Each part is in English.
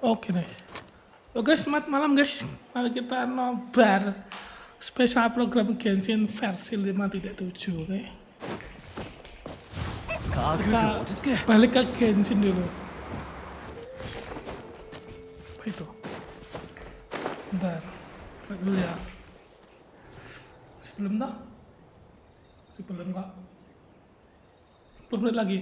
Oke guys. Oke, selamat malam guys. Mari kita nobar spesial program Genshin versi 5.7. Oke. Kita balik ke Genshin dulu. Apa itu? Bentar, lihat dulu ya. Sebelum dah? Sebelum kok. 10 menit lagi.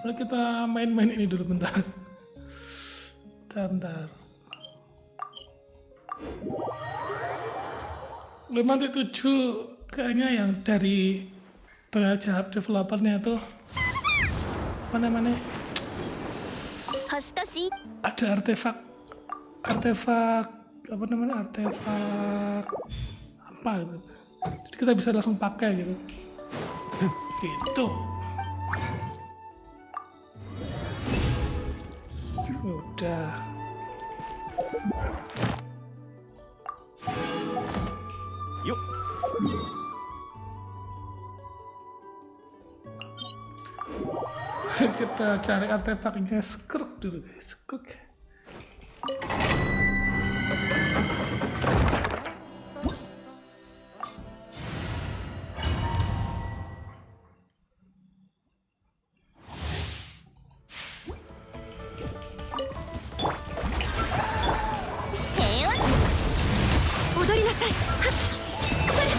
Mari kita main-main ini dulu bentar. Bentar. 5.7 kayaknya yang dari jawab developernya tuh apa namanya? Ada artefak apa namanya? Artefak apa gitu. Jadi kita bisa langsung pakai gitu. Gitu. Udah. Yuk. Kita cari artefaknya Skruk dulu guys. Skruk.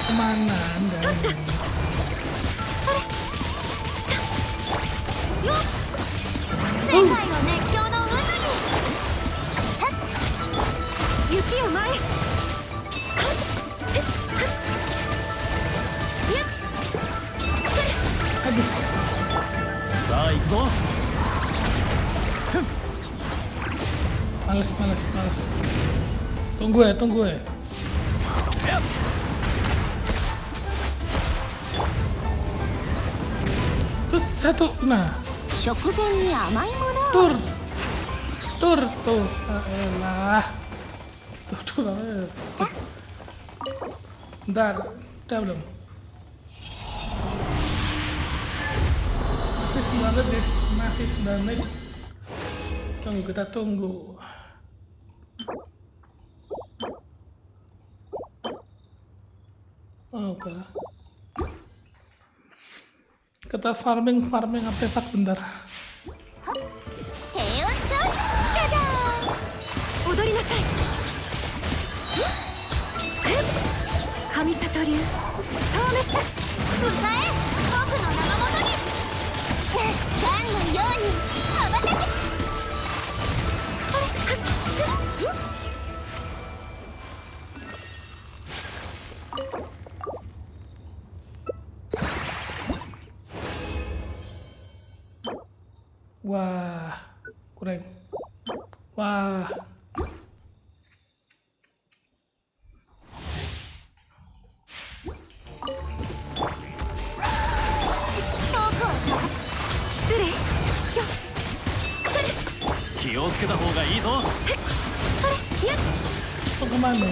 Kemana anda? Aduh. Males. Tunggu ya. Terus satu, nah. Tur. Elah. Tuh. Bentar, udah belum? Masih 9 menit. Kita tunggu. Oke. Kita farming artefak bentar. Wah, kurang. Wah. Kok kemana?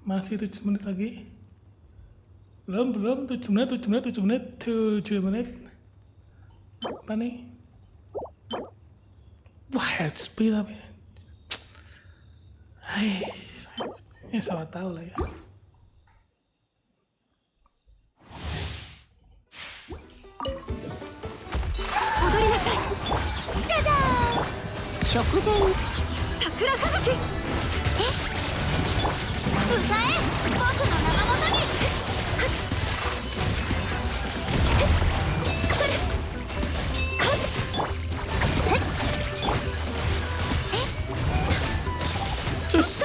Masih 7 menit lagi. Belum 7 menit. Apa nih? Wah, head speed apa ya? Salah tahu lah ya. Cus.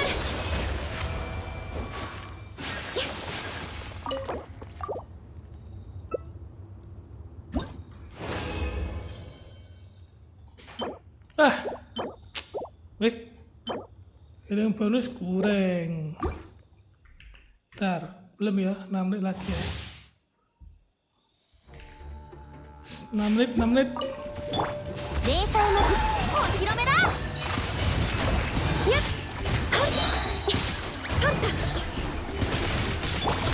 Wait, ini yang bonus kurang. Bentar, belum ya, 6 menit lagi ya. 6 menit, 6 menit. 霊体のお披露目だ。やっ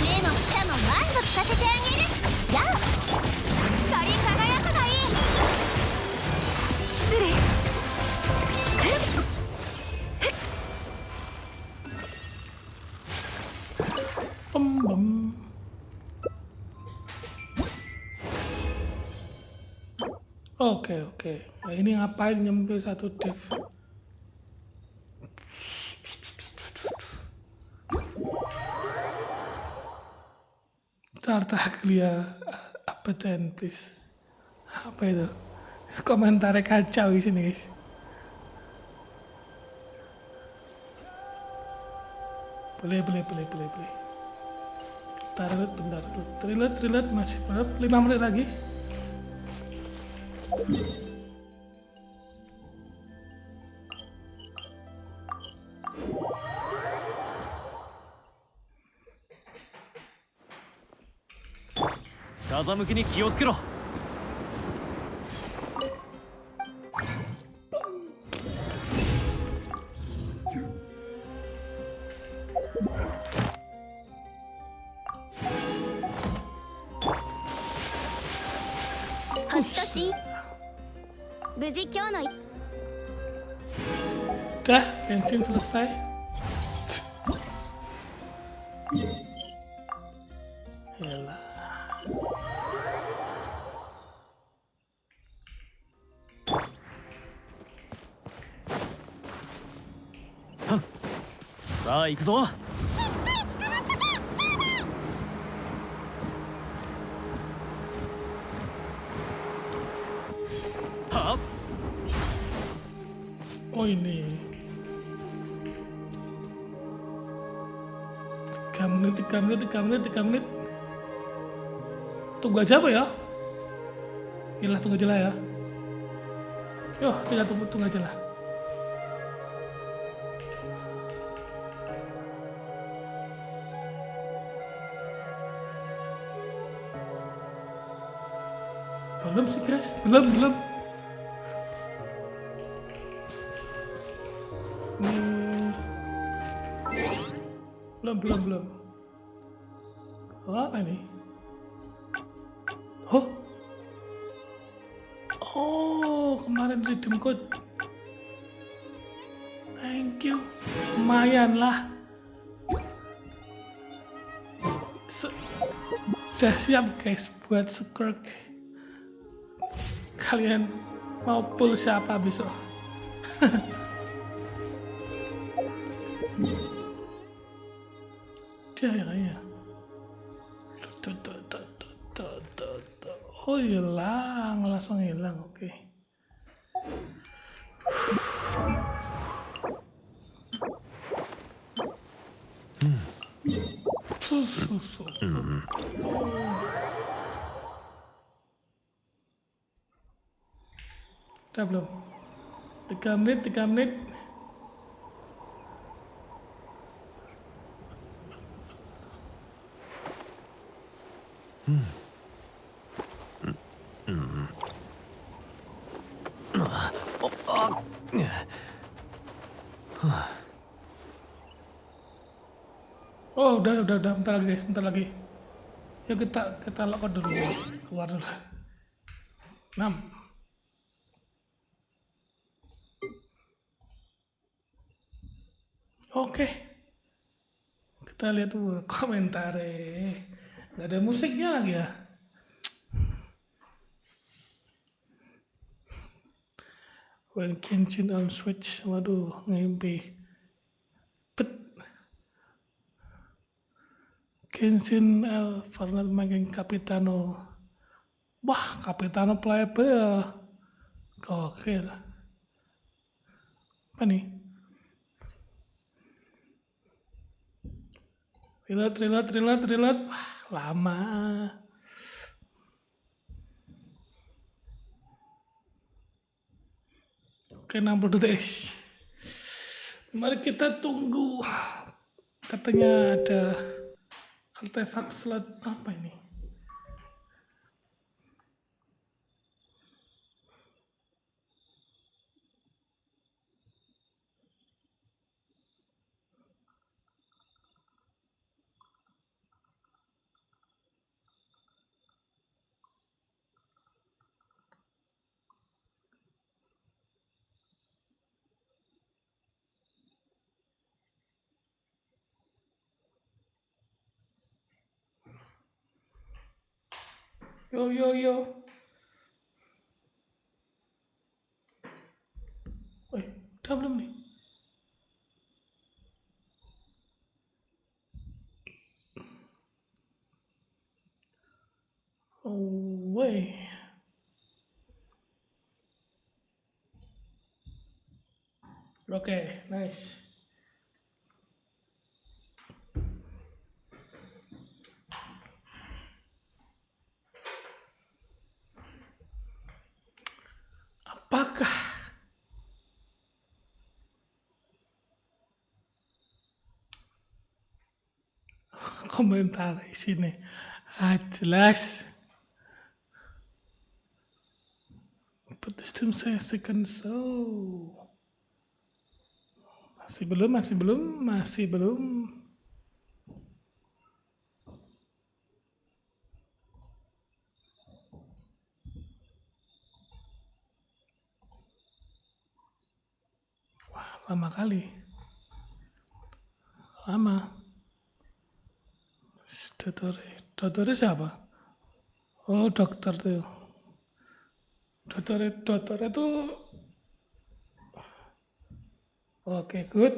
目の下も満足させてあげる。やあ光り輝くがいい。失礼。Bem. Oke. Nah, ini ngapain nyampe satu dev? Tartaglia, abadan please. Apa itu? Komentarnya kacau di sini guys. Boleh. Bentar. Reload masih berapa? 5 menit lagi.風向きに気をつけろ。星とし無事今日の Udah, Genshin selesai. Yalah. Saあ行くぞ。はっ。 Oh ini 3 menit. Tunggu aja apa ya? Yalah, tunggu aja lah ya. Yo, tinggal tunggu aja lah. Belum sih guys, belum. Belum. Oh, apa nih? Oh, kemarin redeem code. Thank you. Lumayan lah. Udah siap guys buat skrk. Kalian mau pull siapa besok? Dia ya kayaknya. Oh hilang, langsung hilang. Oke. Udah belum? 3 menit. Oh udah, bentar lagi. Yuk kita logout dulu, keluar dulu. 6. Oke. Kita lihat tuh komentarnya. Nggak ada musiknya lagi ya. When Genshin on Switch, waduh, ngimpi. Bet. Genshin El Fortnite main Capitano. Wah, Capitano playable. Gokil. Apa nih? Reload. Wah, lama. Oke, 60 detik. Mari kita tunggu. Katanya ada artefak slot apa ini? Yo. Udah belum nih? Oh, way. Oke, nice. Apakah komentar di sini? Jelas. But the stream saya second so. Masih belum. Wah, lama kali. Lama. Dokter siapa? Oh, dokter tuh. Dokter itu oke, good.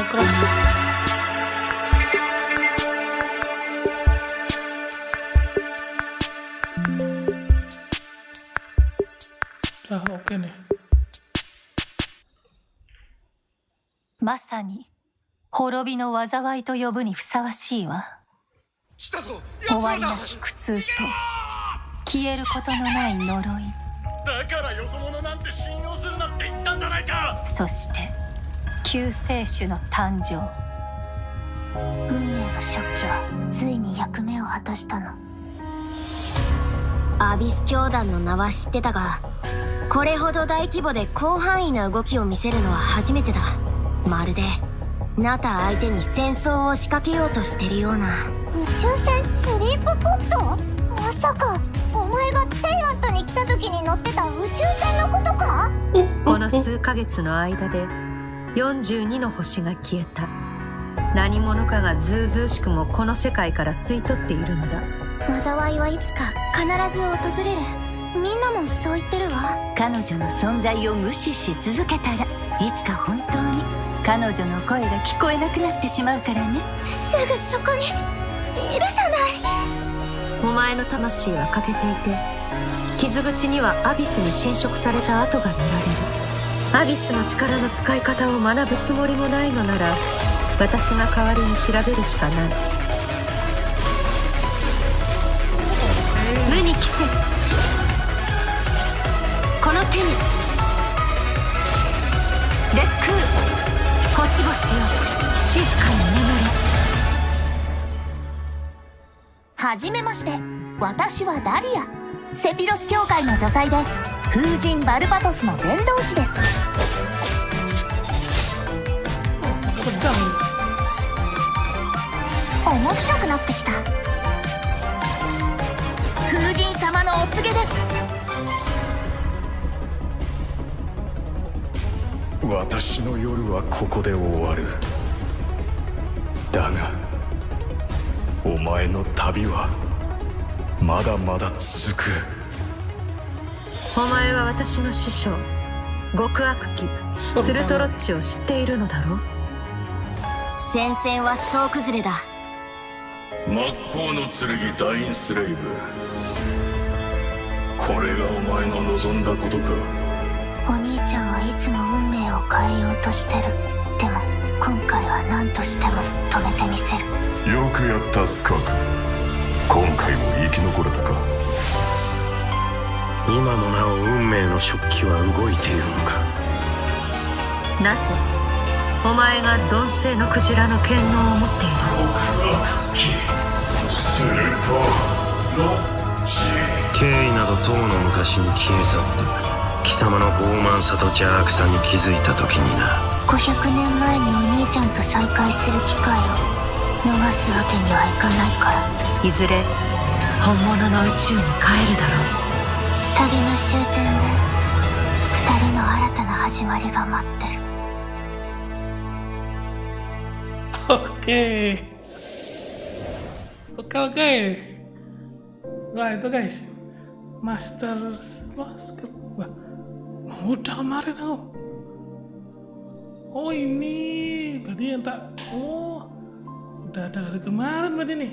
Keras. Udah oke nih. まさに滅びの災いと呼ぶにふさわしいわ。終わりなき苦痛と消えることのない呪い。だからよそ者なんて信用するなって言ったんじゃないか。そして救世主の誕生。運命の食器はついに役目を果たしたの。アビス教団の名は知ってたが、これほど大規模で広範囲な動きを見せるのは初めてだ。まるでナタ相手に戦争を仕掛けようとしてるような。宇宙船スリープポット？まさかお前がテイラットに来た時に乗ってた宇宙船のことか？この数ヶ月の間で42の星が消えた。何者かがずうずうしくもこの世界から吸い取っているのだ。災いはいつか必ず訪れる。みんなもそう言ってるわ。彼女の存在を無視し続けたらいつか本当に彼女の声が聞こえなくなってしまうからね。すぐそこにいるじゃない。お前の魂は欠けていて、傷口にはアビスに侵食された跡が見られる。アビスの力の使い方を学ぶつもりもないのなら、私が代わりに調べるしかない。無に帰せ。この手に烈空、星々よ静かに眠れ。はじめまして、私はダリア。セピロス教会の女祭で風神バルバトスの伝道師です。面白くなってきた。風神様のお告げです。私の夜はここで終わる。だがお前の旅はまだまだ続く。お前は私の師匠極悪鬼スルトロッチを知っているのだろう。戦線は総崩れだ。真っ向の剣ダインスレイブ。これがお前の望んだことか。お兄ちゃんはいつも運命を変えようとしてる。でも今回は何としても止めてみせる。よくやったスカーク。今回も生き残れたか。今もなお運命の食器は動いているのか。なぜお前が鈍性のクジラの剣能を持っている。極悪鬼スルトロッチ。経緯などとうの昔に消え去って貴様の傲慢さと邪悪さに気づいた時にな。500年前にお兄ちゃんと再会する機会を逃すわけにはいかないから。いずれ本物の宇宙に帰るだろう。旅の終点で2人の新たな始まりが待ってる。Oke. Oke. Wah itu guys, Masters. Wah, udah kemarin aku. Oh ini berarti yang tak. Oh, udah ada dari kemarin berarti nih.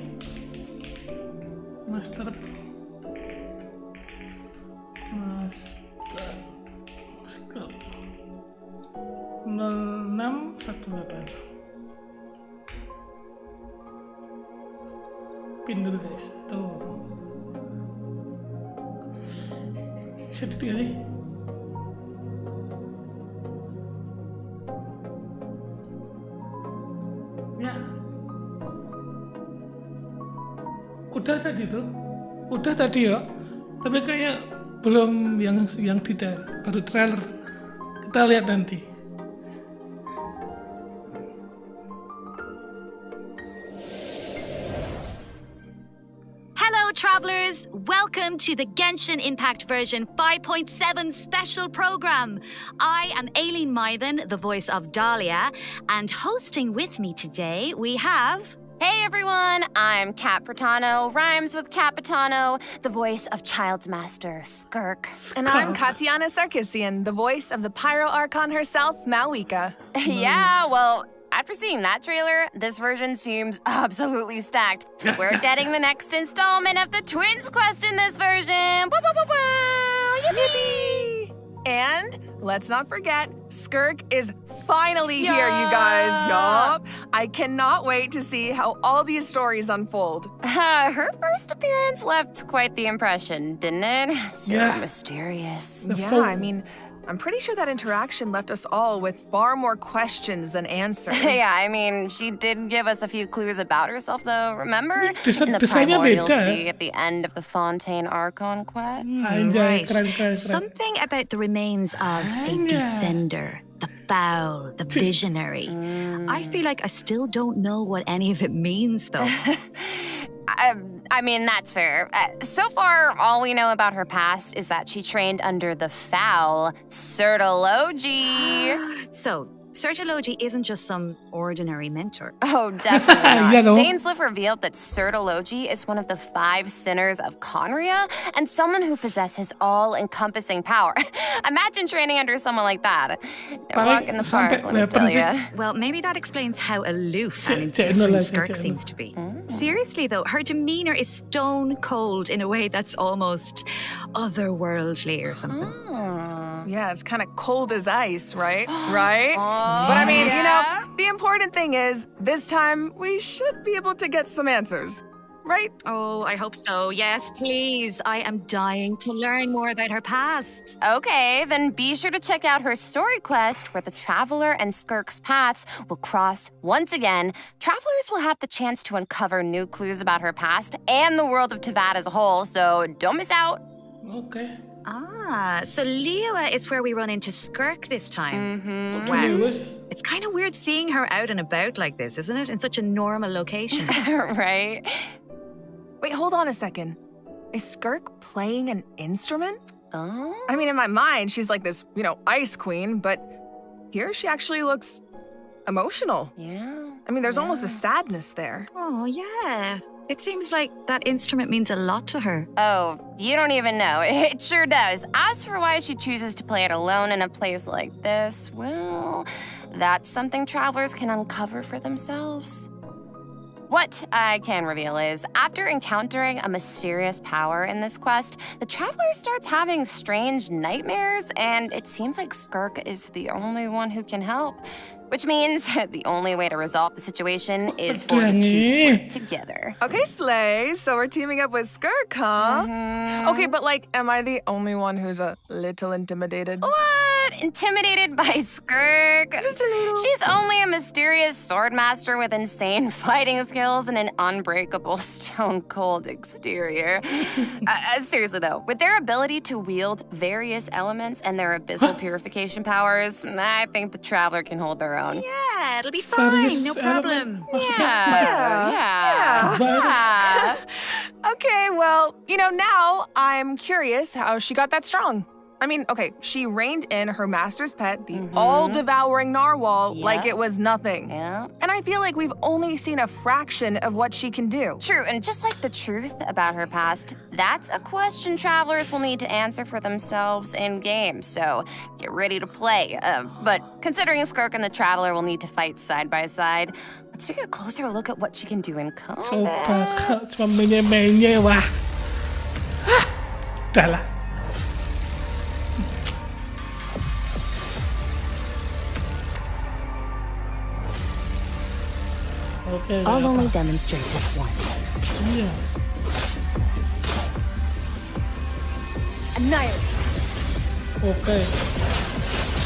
Master 0618. Pin dulu guys, tuh bisa dilihat nih. Ya udah tadi ya, tapi kayak belum yang detail, baru trailer. Kita lihat nanti. Hello travelers, welcome to the GenshinImpact version 5.7 special program. I am Aileen Mythen, the voice of Dahlia, and hosting with me today we have... Hey everyone, I'm Kat Pratano, rhymes with Capitano, the voice of Child's Master, Skirk. And I'm Katiana Sarkissian, the voice of the Pyro Archon herself, Malika. Yeah, well, after seeing that trailer, this version seems absolutely stacked. We're getting the next installment of the Twins quest in this version! Yippee! And let's not forget, Skirk is finally here, you guys. Yup. I cannot wait to see how all these stories unfold. Her first appearance left quite the impression, didn't it? So Yeah. mysterious. Yeah, I mean, I'm pretty sure that interaction left us all with far more questions than answers. Yeah, I mean, she did give us a few clues about herself, though, remember? Desain- In the desainnya primordial beda. sea at the end of the Fontaine Archon quest. Anjay, keren. Something about the remains of a Anjay. descender, the foul, the visionary. I feel like I still don't know what any of it means, though. I mean, that's fair. So far, all we know about her past is that she trained under the foul Certology. So, Certology isn't just some ordinary mentor. Oh, definitely not. You know. Dainsliff revealed that Certology is one of the 5 sinners of Conria and someone who possesses all-encompassing power. Imagine training under someone like that. A walk in the park, let me tell ya. Well, maybe that explains how aloof and Cek- cek indifferent nolak, Skirk cek seems to be. Seriously, though, her demeanor is stone cold in a way that's almost otherworldly or something. Yeah, it's kind of cold as ice, right? Right? But I mean, you know, the important thing is, this time we should be able to get some answers, right? Oh, I hope so. Yes, please. I am dying to learn more about her past. Okay, then be sure to check out her story quest where the Traveler and Skirk's paths will cross once again. Travelers will have the chance to uncover new clues about her past and the world of Teyvat as a whole, so don't miss out. Oke. Ah, so Liyue is where we run into Skirk this time. Wow. Wow. It's kind of weird seeing her out and about like this, isn't it? In such a normal location. Right? Wait, hold on a second. Is Skirk playing an instrument? Oh? I mean, in my mind, she's like this, you know, ice queen, but here she actually looks emotional. Yeah. I mean, there's almost a sadness there. Oh, yeah. It seems like that instrument means a lot to her. Oh, you don't even know. It sure does. As for why she chooses to play it alone in a place like this, well, that's something travelers can uncover for themselves. What I can reveal is, after encountering a mysterious power in this quest, the traveler starts having strange nightmares, and it seems like Skirk is the only one who can help. Which means the only way to resolve the situation is for the two to work together. Okay, Slay, so we're teaming up with Skirk, huh? Okay, but like, am I the only one who's a little intimidated? What? Intimidated by Skirk? Just a little. She's only a mysterious swordmaster with insane fighting skills and an unbreakable stone-cold exterior. Seriously though, with their ability to wield various elements and their abyssal purification powers, I think the Traveler can hold their own. Yeah, it'll be fine. Various No problem. Yeah. Okay, well, you know, now I'm curious how she got that strong. I mean, okay, she reined in her master's pet, the all-devouring narwhal, like it was nothing. Yeah. And I feel like we've only seen a fraction of what she can do. True, and just like the truth about her past, that's a question travelers will need to answer for themselves in game, so get ready to play. But considering Skirk and the Traveler will need to fight side by side, let's take a closer look at what she can do in combat. Coba cuma menye-menye, wah. Hah, udah lah. Oke, I'll apa? only demonstrate this once. Iya. Annihilate. Oke.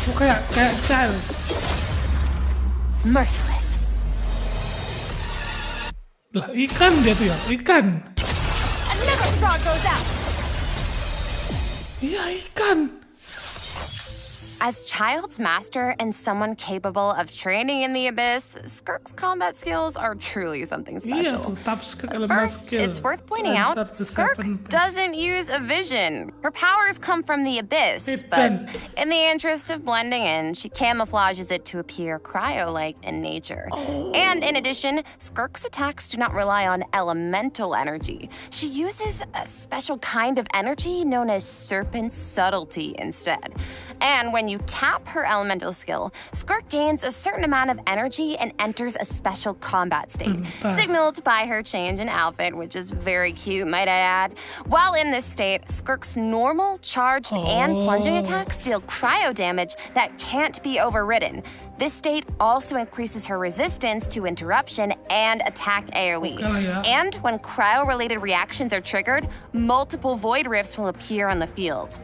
Oh, kayak child. Merciless. Lah, ikan dia tuh ya, ikan. Another star goes out. Iya, ikan. As Child's master and someone capable of training in the abyss, Skirk's combat skills are truly something Iya special. tuh, top skill, elemen First, skill. it's worth pointing And out, top the Skirk 7 doesn't use a vision. Her powers come from the abyss, but Hidden. in the interest of blending in, she camouflages it to appear cryo-like in nature. And in addition, Skirk's attacks do not rely on elemental energy. She uses a special kind of energy known as serpent subtlety instead. And when you tap her elemental skill, Skirk gains a certain amount of energy and enters a special combat state, signaled by her change in outfit, which is very cute, might I add. While in this state, Skirk's normal, charged, and plunging attacks deal cryo damage that can't be overridden. This state also increases her resistance to interruption and attack AoE. And when cryo-related reactions are triggered, multiple void rifts will appear on the field.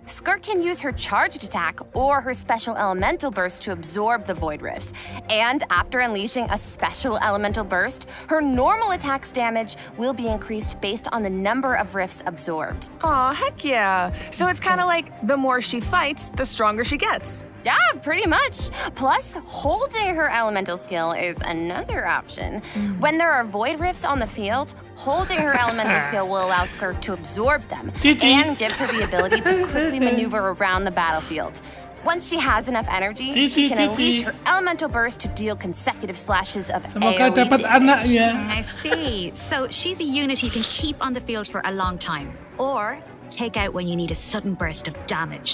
Skirk can use her charged attack or her special elemental burst to absorb the void rifts. And after unleashing a special elemental burst, her normal attack's damage will be increased based on the number of rifts absorbed. Aw, heck yeah. So it's kind of like the more she fights, the stronger she gets. Yeah, pretty much. Plus, holding her elemental skill is another option. When there are void rifts on the field, holding her elemental skill will allow Skirk to absorb them and gives her the ability to quickly maneuver around the battlefield. Once she has enough energy, she can unleash her elemental burst to deal consecutive slashes of AoE damage. I see. So she's a unit you can keep on the field for a long time, or take out when you need a sudden burst of damage.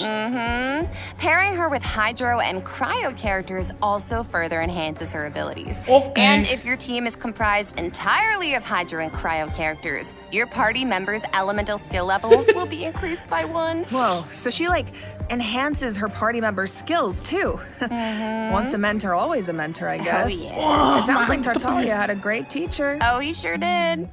Pairing her with Hydro and Cryo characters also further enhances her abilities. And if your team is comprised entirely of Hydro and Cryo characters, your party member's elemental skill level will be increased by 1. Whoa, so she enhances her party members' skills too. Once a mentor, always a mentor, I guess. It sounds like Tartaglia had a great teacher. Oh, he sure did.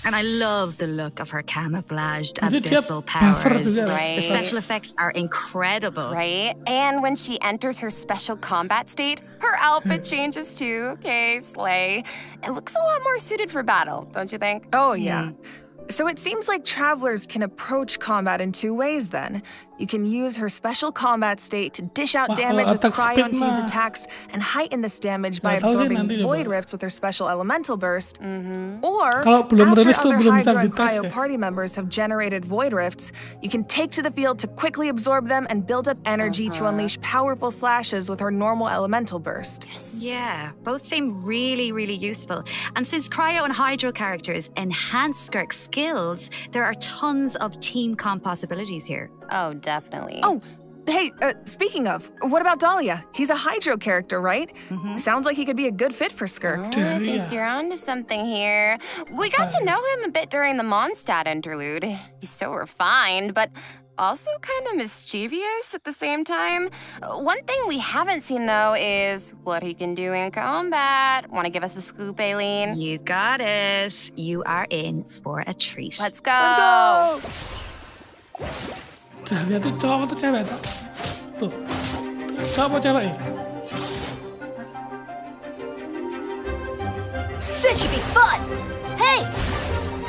And I love the look of her camouflaged abyssal powers. The special effects are incredible. Right? And when she enters her special combat state, her outfit changes too. Okay, slay. It looks a lot more suited for battle, don't you think? Oh, yeah. So it seems like travelers can approach combat in 2 ways then. You can use her special combat state to dish out damage with cryo-infused attacks and heighten this damage by absorbing void rifts with her special elemental burst. Or, after other Hydro and Cryo party members have generated void rifts, you can take to the field to quickly absorb them and build up energy to unleash powerful slashes with her normal elemental burst. Yeah, both seem really, really useful. And since Cryo and Hydro characters enhance Skirk's skills, there are tons of team comp possibilities here. Oh, definitely. Oh, hey, speaking of, what about Dahlia? He's a Hydro character, right? Sounds like he could be a good fit for Skirk. I think you're onto something here. We got to know him a bit during the Mondstadt interlude. He's so refined, but also kind of mischievous at the same time. One thing we haven't seen, though, is what he can do in combat. Want to give us the scoop, Aileen? You got it. You are in for a treat. Let's go! Dia tuh cowok atau cewek tak? Tuh. Cowok apa cewek? This should be fun! Hey!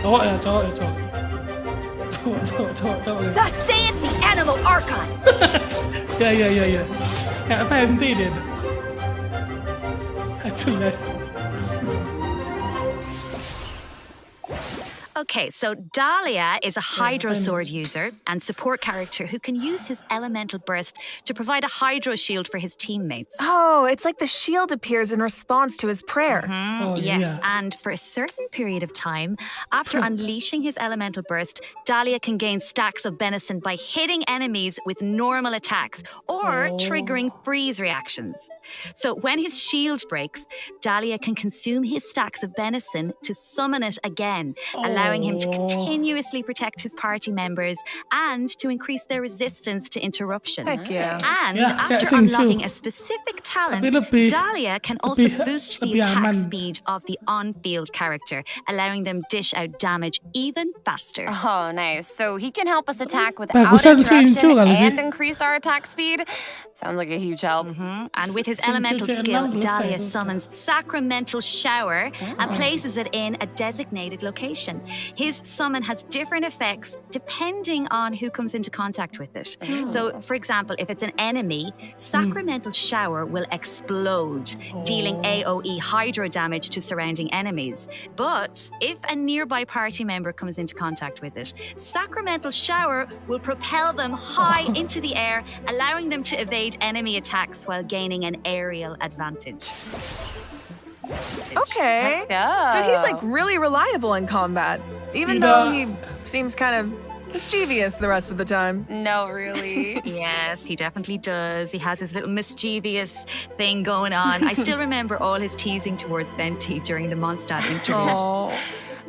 Cowok ya, cowok. Cowok. The Save the Animal Archive! Ya. Kayak Fenty deh. Jelas. Okay, so Dahlia is a Hydro Sword user and support character who can use his elemental burst to provide a Hydro shield for his teammates. Oh, it's like the shield appears in response to his prayer. Yes, and for a certain period of time, after unleashing his elemental burst, Dahlia can gain stacks of benison by hitting enemies with normal attacks or triggering freeze reactions. So when his shield breaks, Dahlia can consume his stacks of benison to summon it again, allowing him to continuously protect his party members and to increase their resistance to interruption. Heck yeah. And after unlocking a specific talent, Dahlia can also boost the attack speed of the on-field character, allowing them dish out damage even faster. Oh, nice. So he can help us attack without interruption and increase our attack speed? Sounds like a huge help. And with his elemental skill, Dahlia summons Sacramental Shower and places it in a designated location. His summon has different effects depending on who comes into contact with it. So, for example, if it's an enemy, Sacramental Shower will explode, dealing AoE Hydro damage to surrounding enemies. But if a nearby party member comes into contact with it, Sacramental Shower will propel them high into the air, allowing them to evade enemy attacks while gaining an aerial advantage. Okay. Let's go. So he's really reliable in combat, even though he seems kind of mischievous the rest of the time. No, really. Yes, he definitely does. He has his little mischievous thing going on. I still remember all his teasing towards Venti during the Mondstadt interlude. Oh.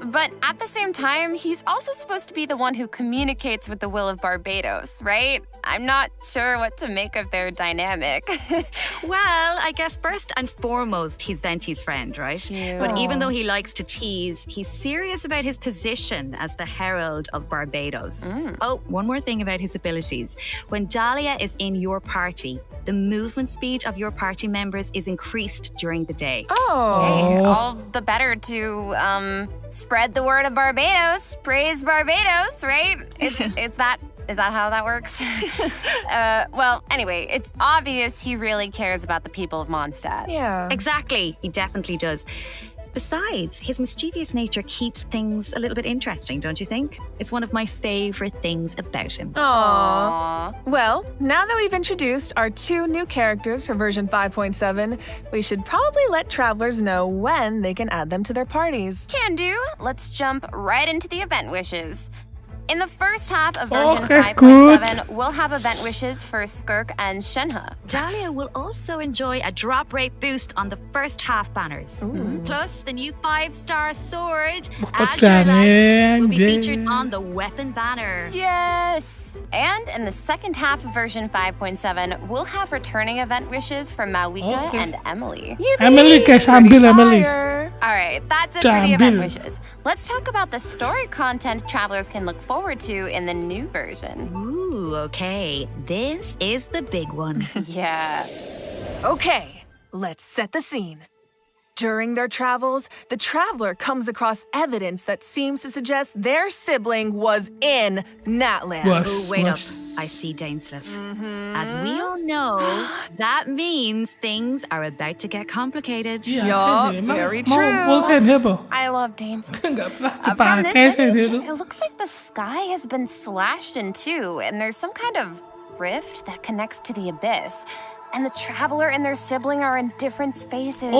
But at the same time, he's also supposed to be the one who communicates with the will of Barbados, right? I'm not sure what to make of their dynamic. Well, I guess first and foremost, he's Venti's friend, right? Cute. But even though he likes to tease, he's serious about his position as the herald of Barbados. Oh, one more thing about his abilities. When Dahlia is in your party, the movement speed of your party members is increased during the day. Hey, all the better to spread the word of Barbados. Praise Barbados, right? Is that how that works? Well, anyway, it's obvious he really cares about the people of Mondstadt. Yeah. Exactly, he definitely does. Besides, his mischievous nature keeps things a little bit interesting, don't you think? It's one of my favorite things about him. Aww. Well, now that we've introduced our 2 new characters for version 5.7, we should probably let travelers know when they can add them to their parties. Can do. Let's jump right into the event wishes. In the first half of version Okay, 5.7, we'll have event wishes for Skirk and Shenhe. Dahlia will also enjoy a drop rate boost on the first half banners. Plus, the new 5-star sword, Azure Light, will be featured on the weapon banner. Yes! And in the second half of version 5.7, we'll have returning event wishes for Mawika and Emily. Emily guys, ambil Emily. Alright, that's it for the event Jambil. wishes. Let's talk about the story content travelers can look forward to in the new version. Ooh, okay. This is the big one. Yeah. Okay, let's set the scene. During their travels, the traveler comes across evidence that seems to suggest their sibling was in Natland. Oh, wait up. I see Dainsleif. As we all know, that means things are about to get complicated. Yup, very true. I love Dainsleif. From From this image, it looks like the sky has been slashed in two, and there's some kind of rift that connects to the abyss. And the traveler and their sibling are in different spaces,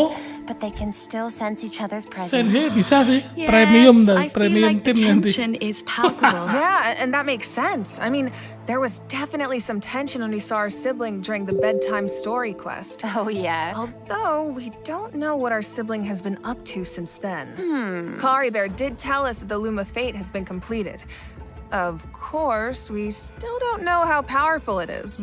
but they can still sense each other's presence. Bisa sih, Yes, premium dan I feel premium like the tim nanti. tension is palpable. Yeah, and that makes sense. I mean, there was definitely some tension when we saw our sibling during the bedtime story quest. Oh, yeah. Although, we don't know what our sibling has been up to since then. Kari Bear did tell us that the Loom of Fate has been completed. Of course, we still don't know how powerful it is,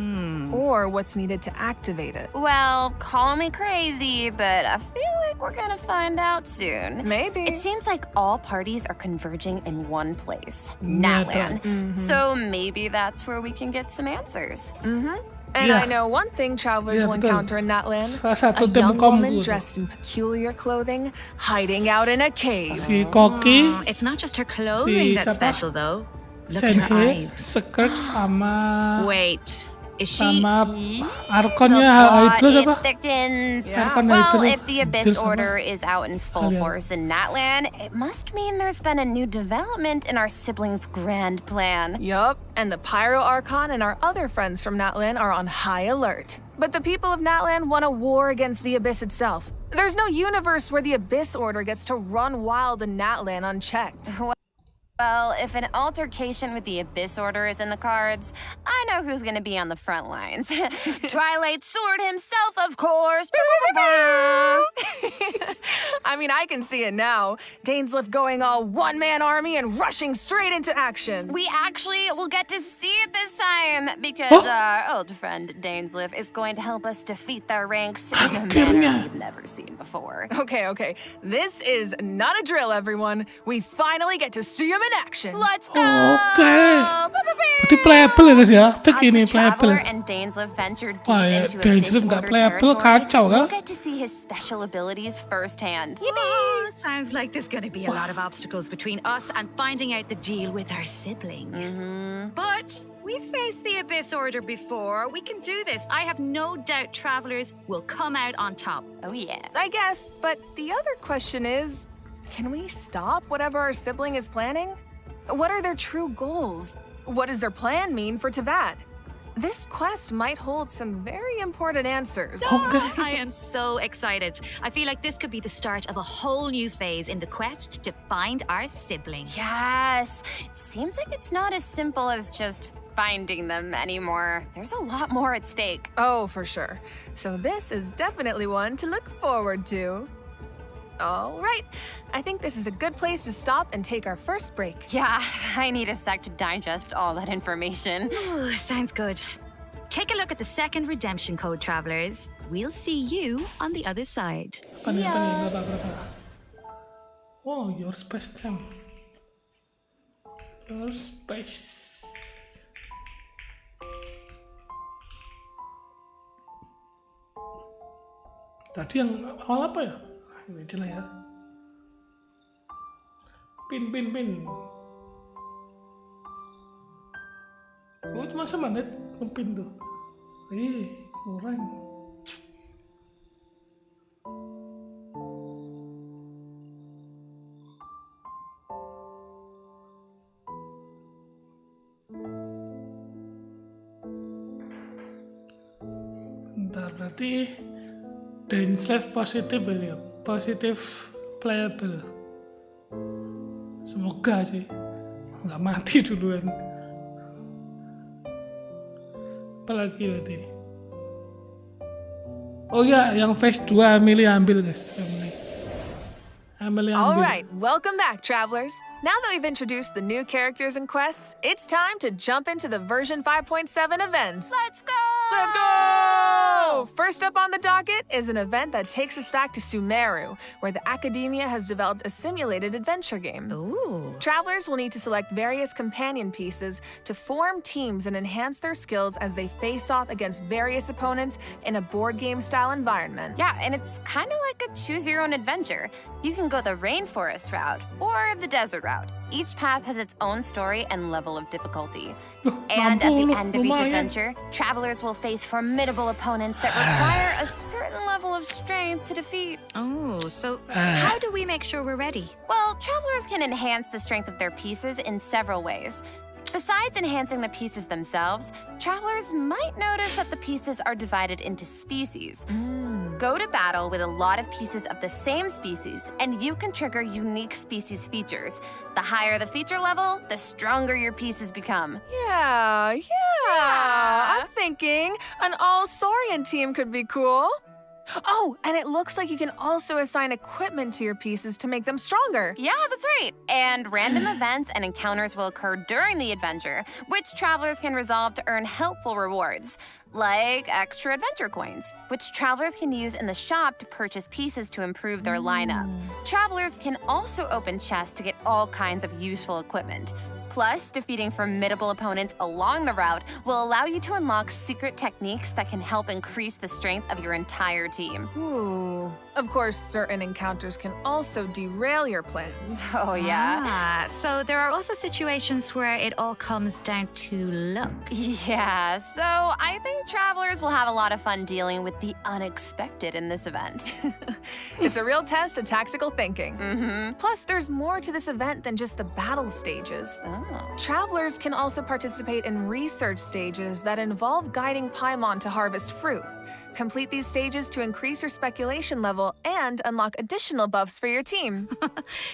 or what's needed to activate it. Well, call me crazy, but I feel like we're gonna find out soon. Maybe. It seems like all parties are converging in one place, Natland. So maybe that's where we can get some answers. And I know one thing travelers will encounter in Natland. A young woman dressed in peculiar clothing, hiding out in a cave. Si Koki, It's not just her clothing that's siapa? special, though. Look at her Shenhe, eyes. Skirk sama Wait, is she? sama The Arkonnya plot, itu it siapa? thickens. Arkonnya Well, itu if the Abyss sama Order is out in full kalian. force in Natland, it must mean there's been a new development in our siblings' grand plan. Yup, and the Pyro Archon and our other friends from Natland are on high alert. But the people of Natland want a war against the Abyss itself. There's no universe where the Abyss Order gets to run wild in Natland unchecked. Well, if an altercation with the Abyss Order is in the cards, I know who's gonna be on the front lines. Twilight Sword himself, of course. I mean, I can see it now. Dainsleif going all one-man army and rushing straight into action. We actually will get to see it this time because our old friend Dainsleif is going to help us defeat their ranks in a manner we've never seen before. Okay. This is not a drill, everyone. We finally get to see him in action. Let's go! Oke. Berarti playable ya guys ya? Pick As ini the Traveler playable. and Dainsleif venture deep Wah, ya, into Dainsleif Abyss nggak Order playable, territory, kacau we'll kan? get to see his special abilities firsthand. Oh, sounds like there's going to be a lot of obstacles between us and finding out the deal with our sibling. But we faced the Abyss Order before. We can do this. I have no doubt travelers will come out on top. Oh, yeah. I guess, but the other question is, can we stop whatever our sibling is planning? What are their true goals? What does their plan mean for Teyvat? this quest might hold some very important answers. I am so excited. I feel like this could be the start of a whole new phase in the quest to find our sibling. Yes, it seems like it's not as simple as just finding them anymore. There's a lot more at stake. Oh, for sure. So this is definitely one to look forward to. All right, I think this is a good place to stop and take our first break. Yeah, I need a sec to digest all that information. Ooh, sounds good. Take a look at the second redemption code, travelers. We'll see you on the other side. Oh, your space time. Your space. Tadi yang awal apa ya? Ini aja lah ya. Pin. Oh, cuma semenit ngepin tuh. Kurang. Bentar, berarti Dainslev positif ya, positif playable. Semoga sih nggak mati duluan. Apalagi berarti. Oh ya, yang phase 2 Emily ambil guys. Emily ambil. All right, welcome back, travelers. Now that we've introduced the new characters and quests, it's time to jump into the version 5.7 events. Let's go! Let's go! First up on the docket is an event that takes us back to Sumeru, where the Academia has developed a simulated adventure game. Ooh. Travelers will need to select various companion pieces to form teams and enhance their skills as they face off against various opponents in a board game style environment. Yeah, and it's kind of like a choose your own adventure. You can go the rainforest route or the desert route. Each path has its own story and level of difficulty. And at the end of each adventure, travelers will face formidable opponents that require a certain level of strength to defeat. Oh, so how do we make sure we're ready? Well, travelers can enhance the strength of their pieces in several ways. Besides enhancing the pieces themselves, travelers might notice that the pieces are divided into species. Go to battle with a lot of pieces of the same species, and you can trigger unique species features. The higher the feature level, the stronger your pieces become. Yeah. I'm thinking an all-Saurian team could be cool. Oh, and it looks like you can also assign equipment to your pieces to make them stronger. Yeah, that's right. And random events and encounters will occur during the adventure, which travelers can resolve to earn helpful rewards, like extra adventure coins, which travelers can use in the shop to purchase pieces to improve their lineup. Travelers can also open chests to get all kinds of useful equipment. Plus, defeating formidable opponents along the route will allow you to unlock secret techniques that can help increase the strength of your entire team. Ooh. Of course, certain encounters can also derail your plans. Oh, yeah? So there are also situations where it all comes down to luck. Yeah, so I think travelers will have a lot of fun dealing with the unexpected in this event. It's a real test of tactical thinking. Mm-hmm. Plus, there's more to this event than just the battle stages. Oh. Travelers can also participate in research stages that involve guiding Paimon to harvest fruit. Complete these stages to increase your speculation level and unlock additional buffs for your team.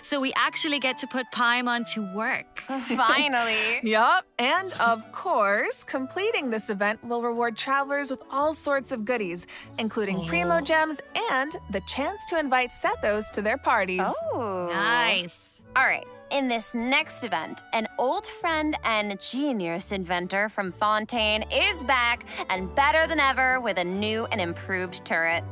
So we actually get to put Paimon to work. Finally. Yup, and of course, completing this event will reward travelers with all sorts of goodies, including Primo Gems and the chance to invite Sethos to their parties. Oh. Nice. All right. In this next event, an old friend and genius inventor from Fontaine is back and better than ever with a new and improved turret.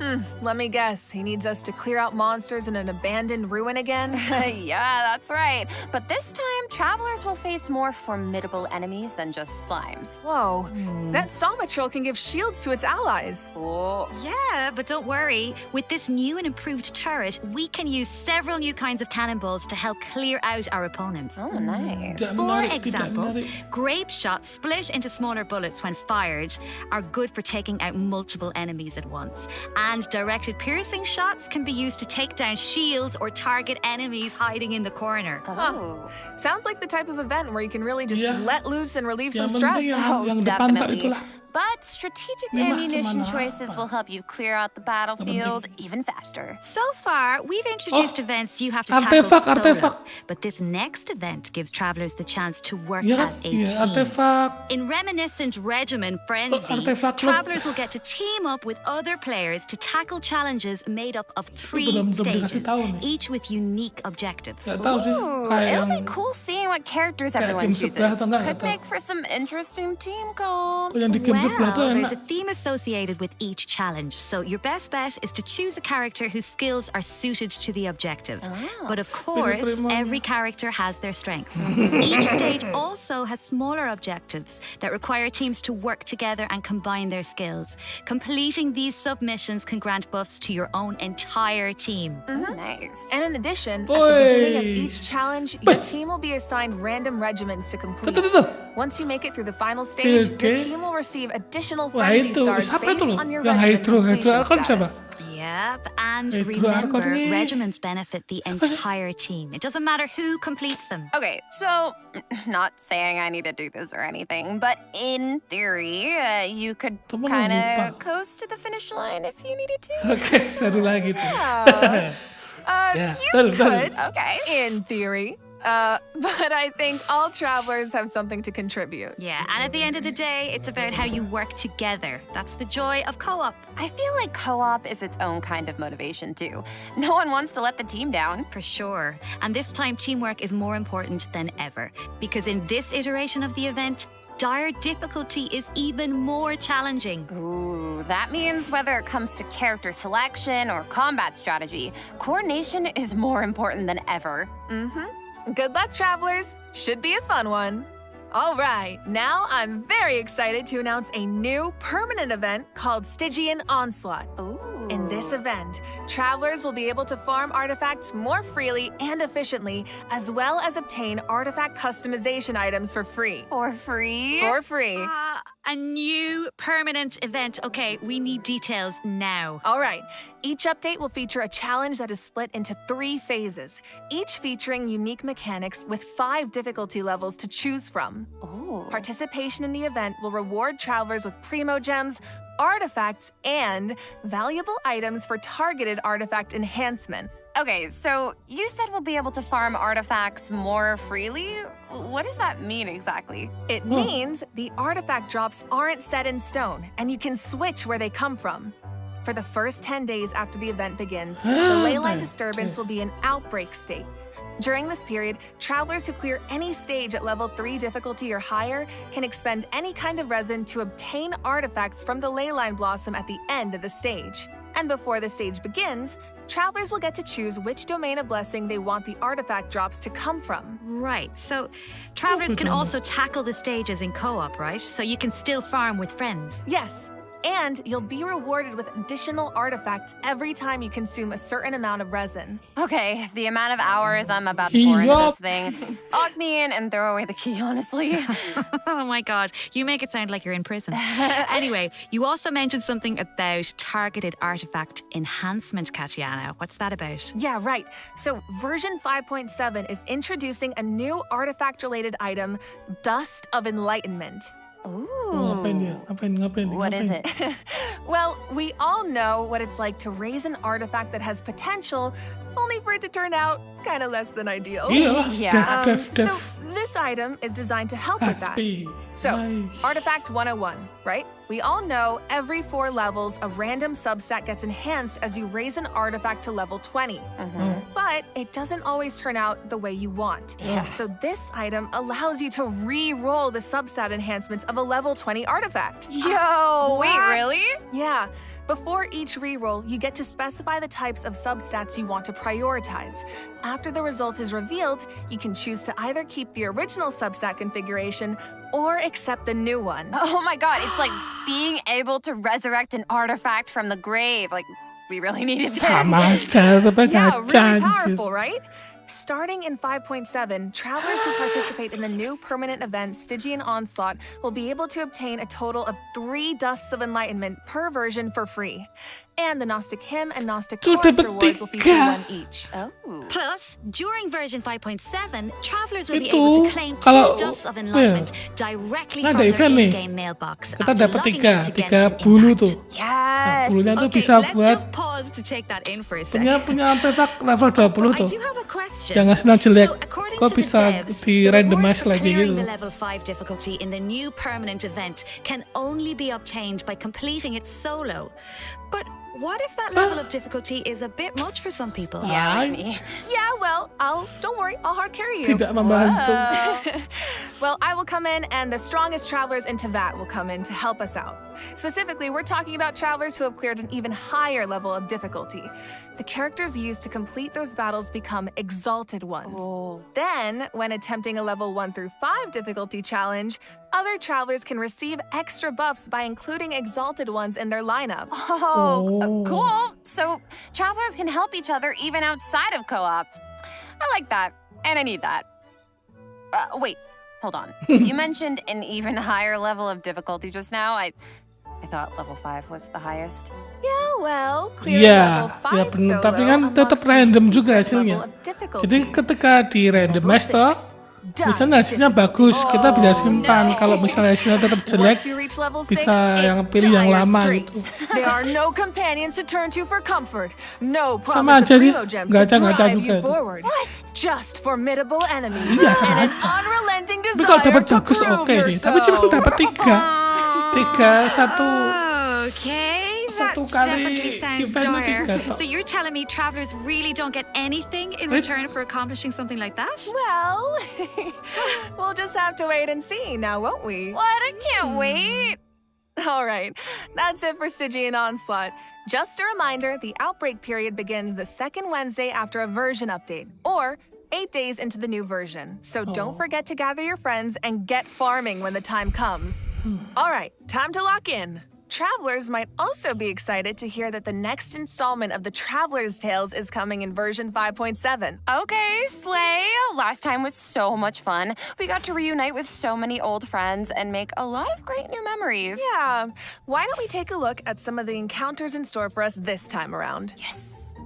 Let me guess, he needs us to clear out monsters in an abandoned ruin again? Yeah, that's right. But this time, travelers will face more formidable enemies than just slimes. Whoa, that Sama troll can give shields to its allies. Oh. Yeah, but don't worry. With this new and improved turret, we can use several new kinds of cannonballs to help clear out suit our opponents. Oh, nice. For example, grape shots split into smaller bullets when fired are good for taking out multiple enemies at once. And directed piercing shots can be used to take down shields or target enemies hiding in the corner. Oh. Sounds like the type of event where you can really just let loose and relieve some stress. yang depan tak itulah. But strategic Memang ammunition cuma choices will help you clear out the battlefield even faster. So far, we've introduced events you have to tackle solo. But this next event gives travelers the chance to work as a team. In Reminiscent Regimen Frenzy, travelers will get to team up with other players to tackle challenges made up of 3 stages, each with unique objectives. Ooh, it'll be cool seeing what characters everyone chooses. Could make for some interesting team comps. Well, there's a theme associated with each challenge, so your best bet is to choose a character whose skills are suited to the objective. But of course, every character has their strengths. Each stage also has smaller objectives that require teams to work together and combine their skills. Completing these submissions can grant buffs to your own entire team. Nice. And in addition, at the beginning of each challenge, your team will be assigned random regiments to complete. Once you make it through the final stage, your team will receive additional frenzy stars based on your regiment completion status. Yep, and remember, regiments benefit the entire team. It doesn't matter who completes them. Okay, so, not saying I need to do this or anything, but in theory, you could kind of coast to the finish line if you needed to. Oke, seru lagi tuh. You could, in theory. But I think all travelers have something to contribute. Yeah, and at the end of the day, it's about how you work together. That's the joy of co-op. I feel like co-op is its own kind of motivation too. No one wants to let the team down. For sure. And this time, teamwork is more important than ever. Because in this iteration of the event, dire difficulty is even more challenging. Ooh, that means whether it comes to character selection or combat strategy, coordination is more important than ever. Good luck, travelers. Should be a fun one. All right, now I'm very excited to announce a new permanent event called Stygian Onslaught. Ooh. In this event, travelers will be able to farm artifacts more freely and efficiently, as well as obtain artifact customization items for free. For free? For free. A new permanent event. Okay, we need details now. All right. Each update will feature a challenge that is split into 3 phases, each featuring unique mechanics with 5 difficulty levels to choose from. Ooh. Participation in the event will reward travelers with primo gems, artifacts, and valuable items for targeted artifact enhancement. Okay, so you said we'll be able to farm artifacts more freely? What does that mean exactly? It means the artifact drops aren't set in stone, and you can switch where they come from. For the first 10 days after the event begins, the leyline disturbance will be in outbreak state. During this period, travelers who clear any stage at level 3 difficulty or higher can expend any kind of resin to obtain artifacts from the leyline blossom at the end of the stage. And before the stage begins, travelers will get to choose which domain of blessing they want the artifact drops to come from. Right, so travelers can also tackle the stages in co-op, right? So you can still farm with friends. Yes. And you'll be rewarded with additional artifacts every time you consume a certain amount of resin. Okay, the amount of hours I'm about to pour into this thing. Lock me in and throw away the key, honestly. Oh my god, you make it sound like you're in prison. Anyway, you also mentioned something about targeted artifact enhancement, Katiana. What's that about? Yeah, right. So version 5.7 is introducing a new artifact-related item, Dust of Enlightenment. Ooh. What is it? Well, we all know what it's like to raise an artifact that has potential, only for it to turn out kind of less than ideal. Yeah. So this item is designed to help with that. So, Artifact 101, right? We all know every 4 levels, a random substat gets enhanced as you raise an artifact to level 20. But it doesn't always turn out the way you want. So this item allows you to re-roll the substat enhancements of a level 20 artifact. Yo, wait, really? Yeah. Before each reroll, you get to specify the types of substats you want to prioritize. After the result is revealed, you can choose to either keep the original substat configuration or accept the new one. Oh my god, it's like being able to resurrect an artifact from the grave. Like, we really needed this. Yeah, really powerful, right? Starting in 5.7, travelers who participate in the new permanent event Stygian Onslaught will be able to obtain a total of 3 Dusts of Enlightenment per version for free. And the Gnostic Hymn and Gnostic Chorus rewards will feature 1 each. Oh. Plus, during version 5.7, travelers will be able to claim 2 Dusts of Enlightenment directly from their in-game mailbox kita after dapat logging tiga into bulu tuh. GenshinImpact. Nah, Yes. bulunya tuh Okay, bisa let's buat just pause to take that in for a sec. punya artefak level 20 I tuh. do have a question. Yang hasilnya jelek, So, according kok to the bisa devs, di the randomize rewards for lagi clearing gitu. the level 5 difficulty in the new permanent event can only be obtained by completing it solo. But what if that level of difficulty is a bit much for some people? Yeah, like me. Yeah, well, don't worry, I'll hard carry you. Tidak membantu. Well, I will come in, and the strongest travelers in Teyvat will come in to help us out. Specifically, we're talking about travelers who have cleared an even higher level of difficulty. The characters used to complete those battles become exalted ones. Oh. Then, when attempting a level 1 through 5 difficulty challenge, other travelers can receive extra buffs by including exalted ones in their lineup. Oh, cool. So travelers can help each other even outside of co-op. I like that, and I need that. Wait, hold on. You mentioned an even higher level of difficulty just now. I thought level 5 was the highest. Yeah, well, clearing level 5 ya benar. Tapi solo kan tetap unlocks the random juga secret hasilnya. level of difficulty. Jadi ketika di randomize Level toh, 6. misalnya hasilnya bagus, kita bisa simpan. Kalau misalnya hasilnya tetap jelek, Once you reach level 6, bisa yang it's pilih yang dire lama straits. gitu. There are no companions to turn to for comfort. No Sama promise aja of sih, Primo Gems to gacha-gacha drive juga you itu. forward. What? Just formidable enemies Iya, sama and an aja. unrelenting Tapi kalau desire dapat to bagus prove oke sih. Tapi cuma yourself. dapat 3, satu. Okay, Satu that kali definitely sounds eventnya dire. 3 toh. So you're telling me travelers really don't get anything in return for accomplishing something like that? Well, we'll just have to wait and see now, won't we? What? I can't wait. All right, that's it for Stygian Onslaught. Just a reminder, the outbreak period begins the 2nd Wednesday after a version update, or 8 days into the new version. So don't forget to gather your friends and get farming when the time comes. All right, time to lock in. Travelers might also be excited to hear that the next installment of the Traveler's Tales is coming in version 5.7. Okay, Slay. Last time was so much fun. We got to reunite with so many old friends and make a lot of great new memories. Yeah, why don't we take a look at some of the encounters in store for us this time around? Yes.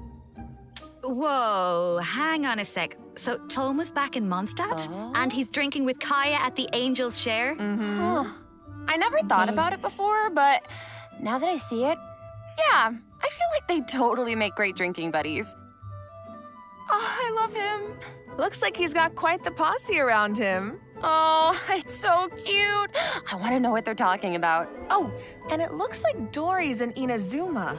Whoa, hang on a sec. So Toma's back in Mondstadt, and he's drinking with Kaya at the Angel's Share? Huh. I never thought about it before, but now that I see it, yeah, I feel like they totally make great drinking buddies. Oh, I love him. Looks like he's got quite the posse around him. Oh, it's so cute. I want to know what they're talking about. Oh, and it looks like Dory's in Inazuma.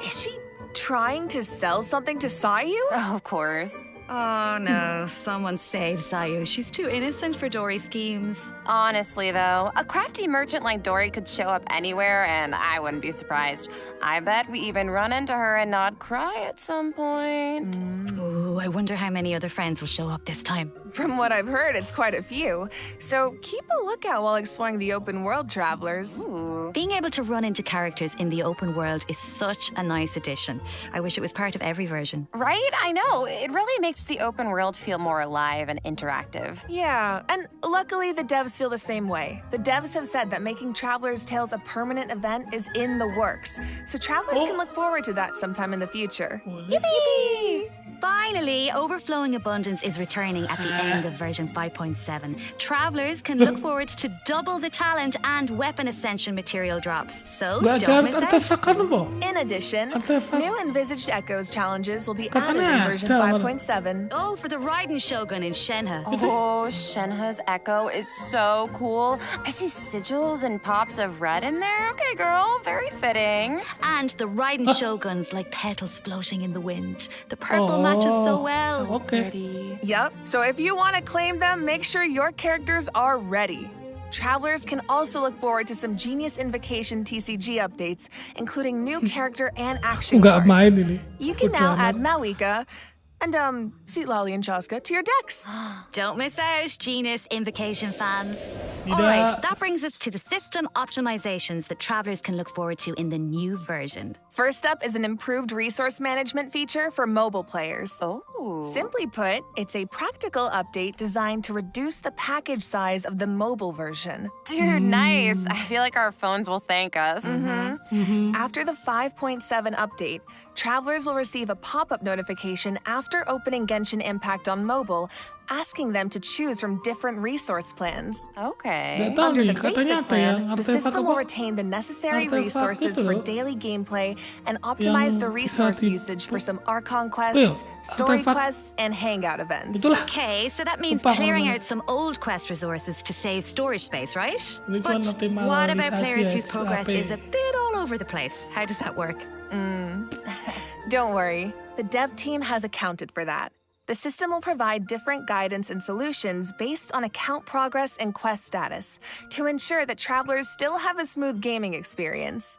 Is she trying to sell something to Sayu? Oh, of course. Oh no, someone save Sayu. She's too innocent for Dory's schemes. Honestly, though, a crafty merchant like Dory could show up anywhere, and I wouldn't be surprised. I bet we even run into her and not cry at some point. Ooh, I wonder how many other friends will show up this time. From what I've heard, it's quite a few. So keep a lookout while exploring the open world, travelers. Ooh. Being able to run into characters in the open world is such a nice addition. I wish it was part of every version. Right? I know. It really makes the open world feel more alive and interactive. Yeah, and luckily the devs feel the same way. The devs have said that making Traveler's Tales a permanent event is in the works, so travelers can look forward to that sometime in the future. Yippee! Finally, Overflowing Abundance is returning at the end of version 5.7. Travelers can look forward to double the talent and weapon ascension material drops, so don't miss out. In addition, new Envisaged Echoes challenges will be added Katanya in version ada. 5.7. Oh, for the Raiden Shogun in Shenhe. Oh, Shenhe's Echo is so cool. I see sigils and pops of red in there. Okay, girl, very fitting. And the Raiden Shoguns like petals floating in the wind. The purple matches so well. Okay. Yep, so if you want to claim them, make sure your characters are ready. Travelers can also look forward to some Genius Invocation TCG updates, including new character and action Nggak cards. main ini. You can Udah now amat. add Mawika, And, Seat Lolly and Chaska, to your decks. Don't miss out, Genus Invocation fans. Tidak. All right, that brings us to the system optimizations that travelers can look forward to in the new version. First up is an improved resource management feature for mobile players. Oh. Simply put, it's a practical update designed to reduce the package size of the mobile version. Dude, nice. I feel like our phones will thank us. After the 5.7 update, travelers will receive a pop-up notification after opening Genshin Impact on mobile, asking them to choose from different resource plans. Okay. Nggak tahu Under nih, the katanya basic apa ya? plan, the Artefak system will apa? retain the necessary Artefak resources itu for loh. daily gameplay and optimize the Yang resource bisa di- usage for some Archon Iya, quests, story artefak. quests, and hangout events. Itulah. Okay, so that means Lupa clearing namanya. out some old quest resources to save storage space, right? Ini cuma But optimalisasi what about ya, players whose progress XP. is a bit all over the place? How does that work? Don't worry, the dev team has accounted for that. The system will provide different guidance and solutions based on account progress and quest status to ensure that travelers still have a smooth gaming experience.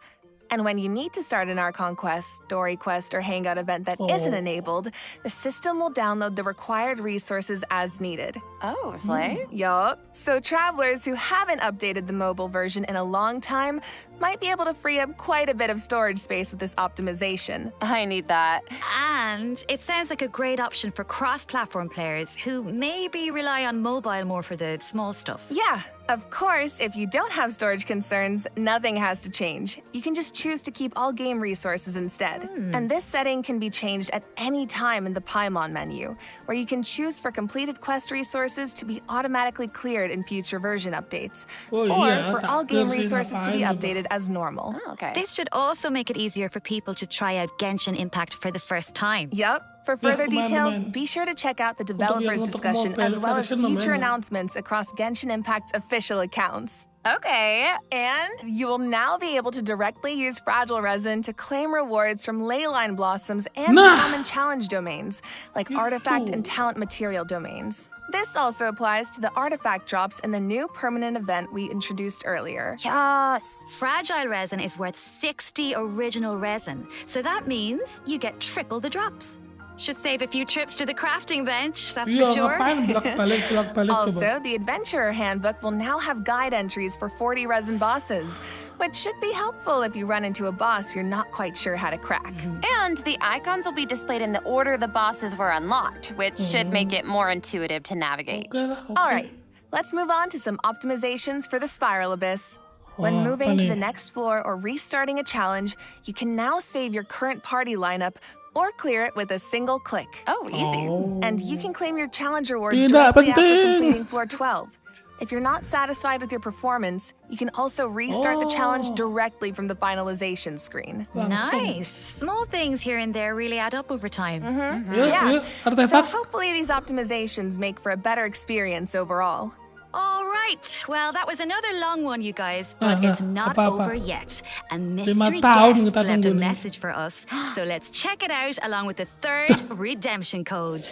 And when you need to start an Archon quest, story quest, or hangout event that isn't enabled, the system will download the required resources as needed. Oh, slay. Yup. So travelers who haven't updated the mobile version in a long time might be able to free up quite a bit of storage space with this optimization. I need that. And it sounds like a great option for cross-platform players who maybe rely on mobile more for the small stuff. Yeah, of course, if you don't have storage concerns, nothing has to change. You can just choose to keep all game resources instead. And this setting can be changed at any time in the Paimon menu, where you can choose for completed quest resources to be automatically cleared in future version updates, Oh or iya, for tak all game kerjain resources to be apa-apa. updated as normal. Oh, okay. This should also make it easier for people to try out Genshin Impact for the first time. Yup. For further details, teman-teman. be sure to check out the developers' untuk discussion mobile as well as version future namanya. announcements across Genshin Impact's official accounts. Okay. And you will now be able to directly use Fragile Resin to claim rewards from Leyline Blossoms and Nah. common challenge domains, like artifact and talent material domains. This also applies to the artifact drops in the new permanent event we introduced earlier. Yes. Fragile resin is worth 60 original resin, so that means you get triple the drops. Should save a few trips to the crafting bench, that's Iya, for sure. ngapain bolak-balik coba. Also, the Adventurer Handbook will now have guide entries for 40 resin bosses, which should be helpful if you run into a boss you're not quite sure how to crack. And the icons will be displayed in the order the bosses were unlocked, which should make it more intuitive to navigate. Oke lah, oke. All right, let's move on to some optimizations for the Spiral Abyss. When Oh, moving apa to nih? the next floor or restarting a challenge, you can now save your current party lineup or clear it with a single click. Oh, easy. Oh. And you can claim your challenge rewards Tidak directly after penting. completing floor 12. If you're not satisfied with your performance, you can also restart the challenge directly from the finalization screen. Langsung. Nice. Small things here and there really add up over time. Yuk, Yeah. yuk, So artefak. hopefully these optimizations make for a better experience overall. All right. Well, that was another long one, you guys, but it's not apa-apa. over yet. A 5 mystery tahun guest kita left a tunggu nih. message for us. So let's check it out along with the third redemption code.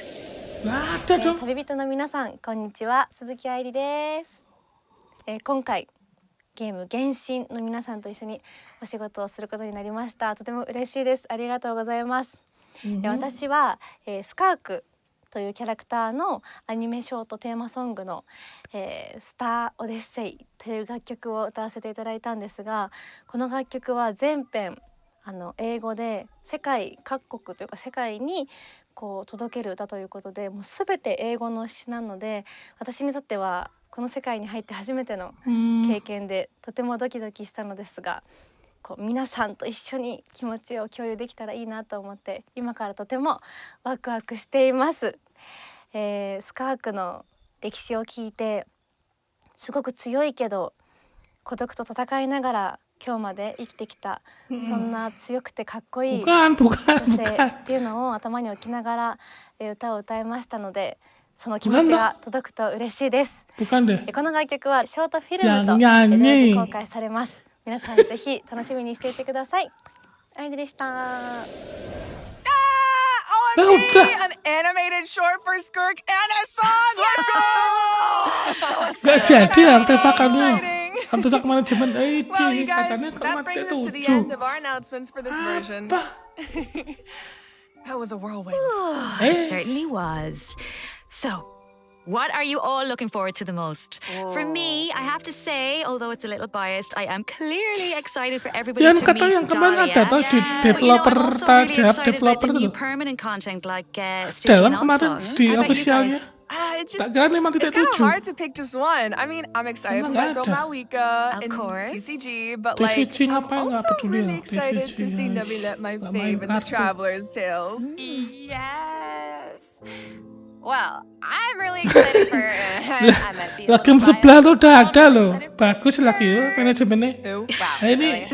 Nggak ada dong. 旅人の皆さんこんにちは、鈴木愛理です。今回ゲーム原神の皆さんと一緒にお仕事をすることになりました。とても嬉しいです。ありがとうございます。私は、スカークというキャラクターのアニメショートテーマソングの、スターオデッセイという楽曲を歌わせていただいたんですが、この楽曲は全編英語で世界各国というか世界にこう届ける歌ということで、もう全て英語の詩なので、私にとってはこの世界に入って初めての経験でとてもドキドキしたのですが、こう皆さんと一緒に気持ちを共有できたらいいなと思って今からとてもワクワクしています。スカークの歴史を聞いてすごく強いけど孤独と戦いながら今日まで生きてきた、そんな強くてかっこいい Bukan, 女性 bukan. っていうのを頭に置きながら歌を歌いましたので、その気持ちが届くと嬉しいです。 Bukan deh. この楽曲はショートフィルムと同 Yang 時 nyanyi. 公開されます。皆さんぜひ楽しみにしていてください。愛理でした。 OMG! An animated short for Skirk and a song! Let's go! Gak jadi artefakannya. Exciting! Artefak manajemen ID. Well, you guys, Katanya that kemat brings us to the 7. end of our announcements for this version. Apa? That was a whirlwind. It certainly was. So, what are you all looking forward to the most? For me, I have to say, although it's a little biased, I am clearly excited for everybody to meet Dahlia. But I'm also really excited about the new permanent content like Stitching and Onslaught. How about you guys? It's kind of hard to pick just one. I mean, I'm excited for my girl Malika and TCG, but like, I'm also really excited to see Nabila, my fave, in the Traveler's Tales. Yes. Well, I'm really excited for. I might be a Lagi little sebelah tuh biased udah as ada well. loh. Bagus lagi ya manajemennya. Wow, Ini.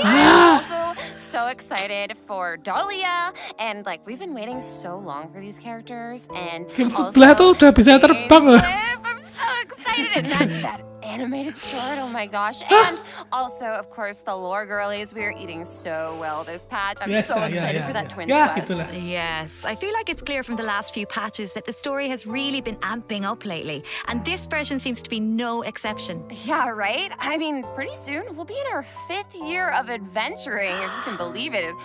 I'm also so excited for Dahlia, and like we've been waiting so long for these characters, and Game sebelah tuh udah bisa terbang loh. I'm so excited, and that animated short, oh my gosh, and also of course the lore girlies. We are eating so well this patch. I'm so excited for that twins quest. Yes, I feel like it's clear from the last few patches that the story has really been amping up lately, and this version seems to be no exception. Yeah, right? I mean, pretty soon we'll be in our 5th year of adventuring, if you can believe it. It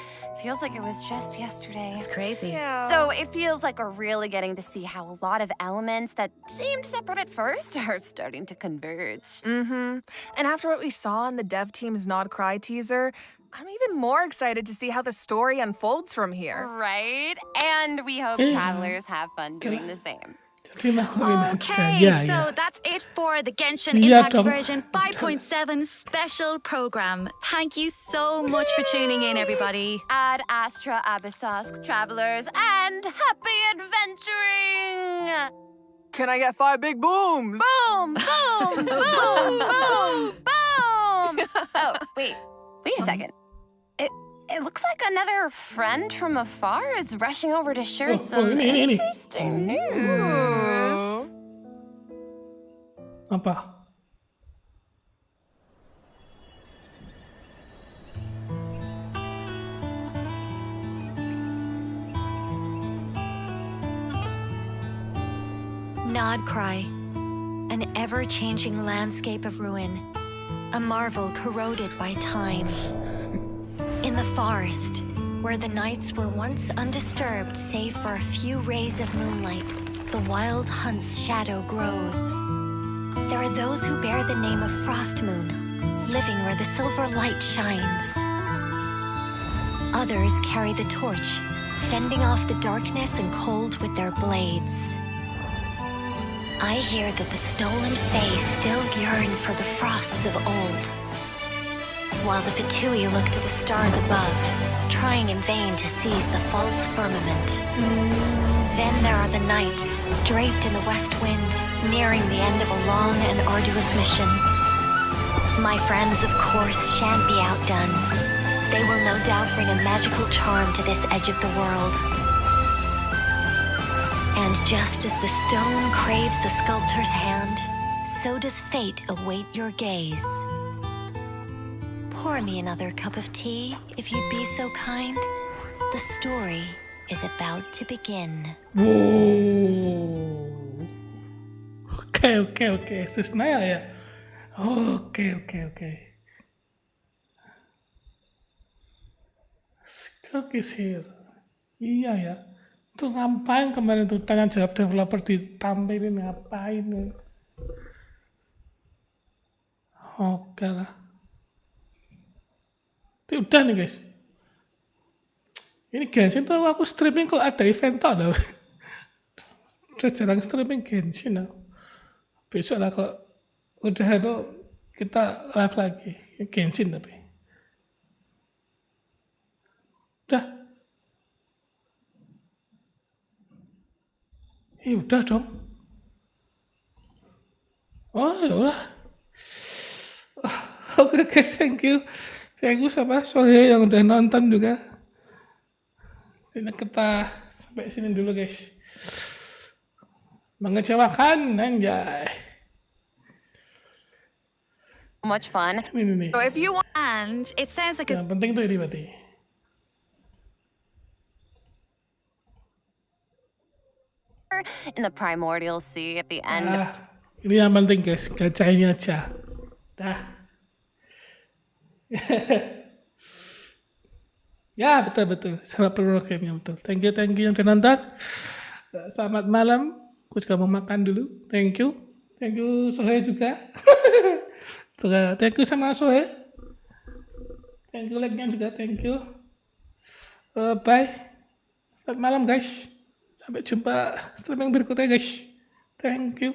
feels like it was just yesterday. It's crazy. Yeah. So it feels like we're really getting to see how a lot of elements that seemed separate at first are starting to converge. And after what we saw in the dev team's Nod Cry teaser, I'm even more excited to see how the story unfolds from here. Right? And we hope travelers have fun doing the same. Okay, so that's it for the Genshin Impact version 5.7 special program. Thank you so much for tuning in, everybody. Ad Astra Abyssos, travelers, and happy adventuring! Can I get 5 big booms? Boom! Boom! Boom! Boom! Boom! Oh, wait a second. It looks like another friend from afar is rushing over to share some interesting news. Apa? Nod Cry, an ever-changing landscape of ruin, a marvel corroded by time. In the forest, where the nights were once undisturbed save for a few rays of moonlight, the wild hunt's shadow grows. There are those who bear the name of Frost Moon, living where the silver light shines. Others carry the torch, fending off the darkness and cold with their blades. I hear that the stolen Fae still yearn for the frosts of old, while the Fatui look to the stars above, trying in vain to seize the false firmament. Then there are the nights, draped in the west wind, nearing the end of a long and arduous mission. My friends, of course, shan't be outdone. They will no doubt bring a magical charm to this edge of the world. And just as the stone craves the sculptor's hand, so does fate await your gaze. Pour me another cup of tea, if you'd be so kind. The story is about to begin. Wow. Oke. Susnaya ya. Oke. Skok is here. Iya ya. Terus ngapain kemarin tuh tanya jawab developer ditampilin ngapain? Oke lah. Udah nih guys. Ini Genshin tuh aku streaming kok ada event tau loh. Udah jarang streaming Genshin loh. Besok lah kalau udah itu kita live lagi. Genshin tapi. Udah. Udah dong. Oh yaudah. Oke guys, thank you. Thank you sama Sohe yang udah nonton juga. Jadi kita sampai sini dulu guys. Mengecewakan, anjay. Much fun. Ini. So if you want, and it sounds like yang penting tuh ini berarti. In the primordial sea at the end. Ini yang penting guys, gacainnya aja. Dah. Ya betul sama programnya betul. Thank you yang udah nonton. Selamat malam. Aku juga mau makan dulu. Thank you Sohe juga. Thank you sama Sohe. Thank you like-nya juga. Thank you. Bye. Selamat malam guys. Sampai jumpa streaming berikutnya guys. Thank you.